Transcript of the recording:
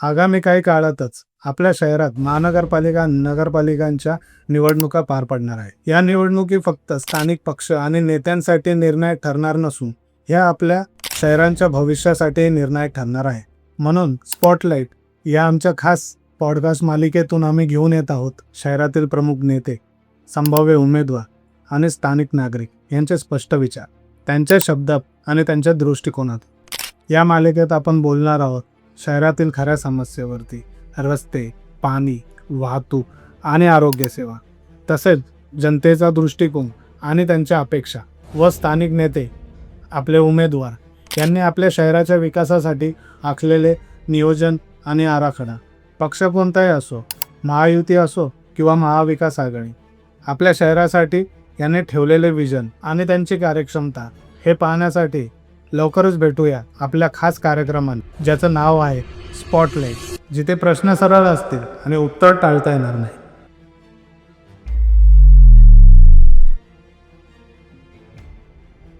आगामी काही काळातच आपल्या शहरात महानगरपालिका नगरपालिकांच्या निवडणुका पार पडणार आहे. या निवडणुकी फक्त स्थानिक पक्ष आणि नेत्यांसाठी निर्णायक ठरणार नसून ह्या आपल्या शहरांच्या भविष्यासाठी निर्णायक ठरणार आहे. म्हणून स्पॉटलाइट या आमच्या खास पॉडकास्ट मालिकेतून आम्ही घेऊन येत आहोत शहरातील प्रमुख नेते, संभाव्य उमेदवार आणि स्थानिक नागरिक यांचे स्पष्ट विचार, त्यांच्या शब्दात आणि त्यांच्या दृष्टिकोनात. या मालिकेत आपण बोलणार आहोत शहरातील खऱ्या समस्येवरती, रस्ते, पाणी, वाहतूक आणि आरोग्य सेवा, तसेच जनतेचा दृष्टिकोन आणि त्यांच्या अपेक्षा व स्थानिक नेते, आपले उमेदवार यांनी आपल्या शहराच्या विकासासाठी आखलेले नियोजन आणि आराखडा. पक्ष कोणताही असो, महायुती असो किंवा महाविकास आघाडी, आपल्या शहरासाठी यांनी ठेवलेले विजन आणि त्यांची कार्यक्षमता हे पाहण्यासाठी लवकरच भेटूया आपल्या खास कार्यक्रमात, ज्याचं नाव आहे स्पॉटलाइट, जिथे प्रश्न सरळ असतील आणि उत्तर टाळता येणार नाही.